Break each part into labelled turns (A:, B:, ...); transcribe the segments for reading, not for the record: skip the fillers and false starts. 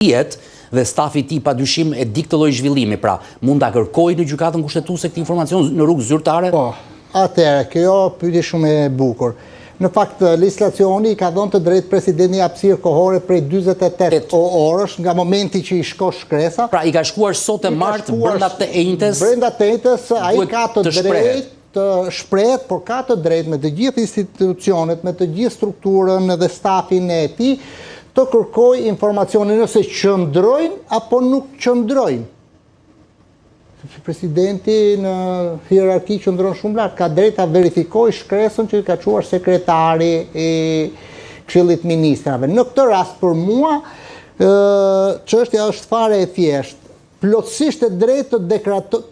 A: dhe stafi ti pa dyshim e di këtë lloj zhvillimi, pra mund ta kërkojë në gjykatën kushtetuese këtë informacion në rrugë zyrtare?
B: Po, atëherë, kjo pyetje shumë e bukur. Në fakt, legislacioni ka dhënë të drejtë presidentit hapësirë kohore prej 48 orësh nga momenti që i shkosh shkresa.
A: Pra i ka shkuar sot e martë brenda të enjtes.
B: Brenda të enjtes ai ka të drejtë të shprehet, por ka të drejtë me të gjithë institucionet, me të gjithë strukturën dhe stafin e tij të kërkoj informacionin nëse qëndrojnë apo nuk qëndrojnë. Sepse presidenti në hierarki qëndron shumë lart, ka drejt ta verifikojë shkresën që ka çuar sekretari i Këshillit Ministrave. Në këtë rast për mua çështja është fare e thjeshtë. Plotësisht e drejtë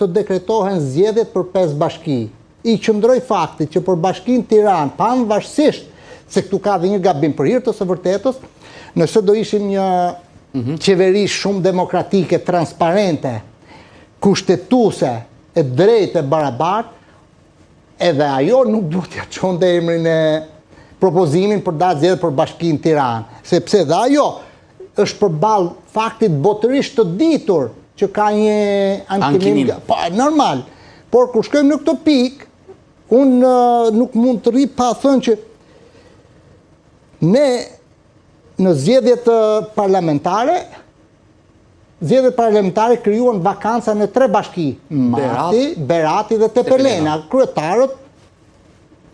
B: të dekretohen zgjedhjet për 5 bashki. I qëndroi fakti që për Bashkinë Tiranë, pavarësisht se këtu ka dhe një gabim për hir të së vërtetës, nëse do ishim një qeveri shumë demokratike, transparente, kushtetuese, e drejtë e barabartë, edhe ajo nuk duhet t'ia çonte emrin e propozimin për datë zgjedhje për Bashkinë Tiranë, sepse dhe ajo është përballë faktit botërisht të ditur që ka një ankim. Po, normal. Por kur shkojmë në këtë pikë, unë nuk mund të rri pa thënë që ne në zgjedhjet parlamentare krijuan vakanca në 3 bashki, Berati dhe Tepelena. Kryetarët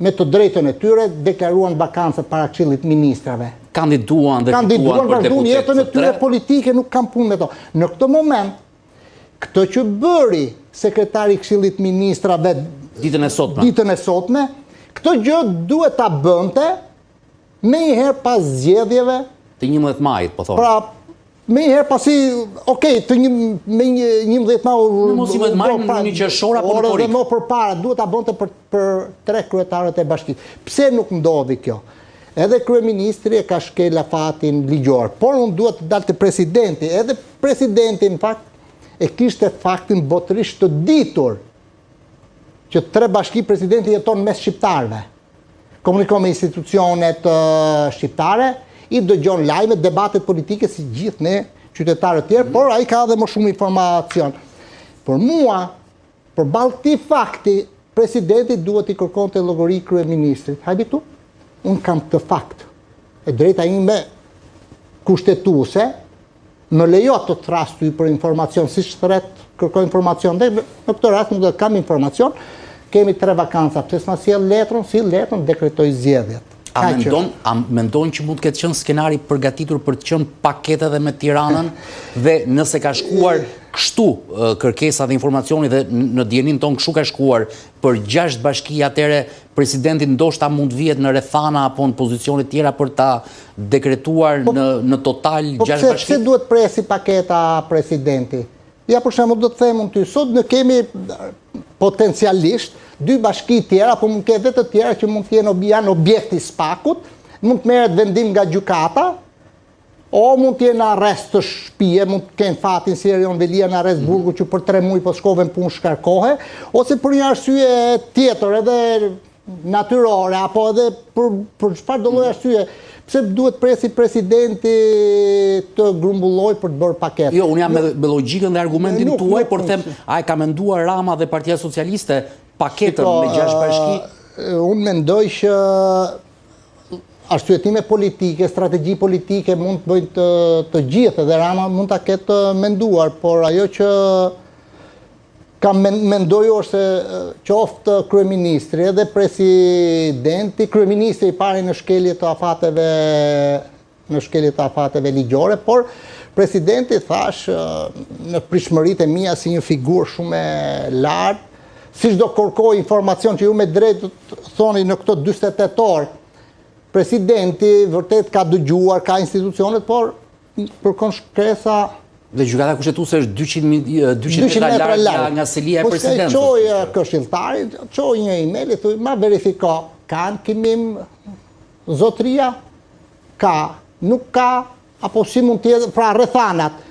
B: me të drejtën e tyre deklaruan vakanca para Këshillit Ministrave.
A: Kandiduan
B: vazhduan jetën e tyre politike, nuk kanë punë me to. Në këtë moment, këtë që bëri sekretari i Këshillit Ministrave ditën e sotme, këtë gjë duhet ta bënte me një herë pas zgjedhjeve
A: të 11 majit, po thonë.
B: Pra, me një herë pasi, me 11 majit,
A: në mos 11 majit në një qershor apo në korrik.
B: Dhe më përpara, duhet ta bënte për 3 kryetarët e bashkisë. Pse nuk ndodhi kjo? Edhe kryeministri e ka shkel afatin ligjor, por unë duhet të dalte presidenti, edhe presidenti në fakt e kishte faktin botërisht të ditur që 3 bashki presidenti jeton mes shqiptarëve. Komunikon me institucionet shqiptare, i dëgjon lajmet, debatet politike si gjithë ne qytetarët tjerë, por ai ka edhe më shumë informacion. Për mua, përballë këtij fakti, presidenti duhet i kërkonte llogari kryeministrit. Hajde tu, unë kam këtë fakt. E drejta ime kushtetuese më lejo të thrastuj për informacion, siç thret kërkoj informacion. Dhe në këtë rast nuk do të kam informacion. Kemi 3 vakanca, pse s'ma sjell letrën, si letrën dekretoj zgjedhjet.
A: A mendon që mund të ketë qenë skenari përgatitur për të qenë paketë edhe me Tiranën dhe nëse ka shkuar kështu kërkesa dhe informacioni dhe në dijenin ton kështu ka shkuar për 6 bashki, atëre presidenti ndoshta mund vihet në rrethana apo në pozicione tjera për ta dekretuar në total 6 bashki?
B: Pse duhet presi paketa presidenti? Ja, për shembull, do të them unë ty, sot ne kemi potencialisht 2 bashki tjera, apo mund të ketë të tjera që mund të jenë objekti spakut, mund të merret vendim nga gjykata, o mund të jenë arrest të shtëpie, mund të kenë fatin si Erion Velia në arrest burgu që për 3 muaj po shkove në punë shkarkohe, ose për një arsye tjetër, edhe natyrore, apo edhe për çfarë do lloj arsye. Pse duhet presi presidenti të grumbulloj për të bërë paketë?
A: Jo, unë jam me logjikën dhe argumentin tuaj, por them, a e ka menduar Rama dhe Partia Socialiste paketën me 6 bashki?
B: Unë mendoj që arsyetime politike, strategji politike mund të bëjnë të gjithë, dhe Rama mund ta ketë menduar, por ajo që kam mendoj është se qoftë kryeministri edhe presidenti, kryeministri i pari në shkelje të afateve ligjore, por presidenti thash në prishmëritë e mia si një figurë shumë e lartë, siç do kërkoj informacion që ju me drejt thoni në këto 48 orë, presidenti vërtet ka dëgjuar, ka institucionet, por përkon shkresa.
A: Dhe gjykata kushtetuese është 200 metra larg nga selia e presidentit.
B: Po çoj këshilltarit, çoj një email e thuaj, ma verifiko, ka ankimim zotëria? Ka, nuk ka, apo si mund të jetë, pra rrethanat.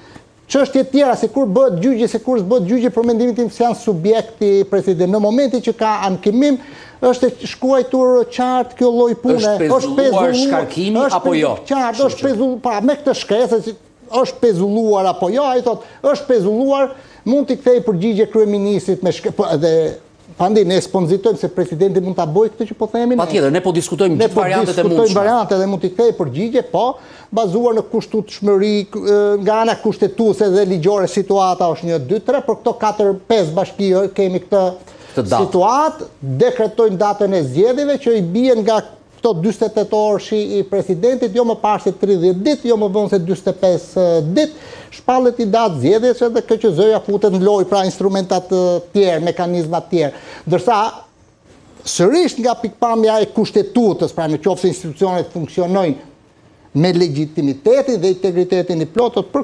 B: Çështje tjera, se kur bëhet gjyqje për mendimin tim se janë subjekti president. Në momenti që ka ankimim, është shkuajtur qartë kjo lloj pune.
A: Është pezulluar shkarkimi apo jo?
B: Qartë, është pezulluar, pra me këtë shkresë është pezulluar apo jo, ai thot, është pezulluar, mund t'i kthej përgjigje kryeministrit me dhe pandi ne sponzitojmë se presidenti mund ta bëjë këtë që po themi.
A: Patjetër, ne po diskutojmë gjithë variantet e mundshme. Ne po diskutojmë
B: variantet dhe mund t'i kthej përgjigje, po, bazuar në kushtutshmëri nga ana kushtetuese dhe ligjore situata është 1, 2, 3, për këto 4-5 bashki kemi këtë situatë, dekretojnë datën e zgjedhjeve që i bien nga këto 48 orëshi i presidentit, jo më parë se 30 ditë, jo më vonë se 45 ditë, shpallet i datë zgjedhjes edhe KQZ-ja futet në lojë, pra instrumentat tjerë, mekanizmat tjerë. Ndërsa sërish nga pikpamja e kushtetutës, pra në qoftë se institucionet funksionojnë me legitimitetin dhe integritetin i plotët, për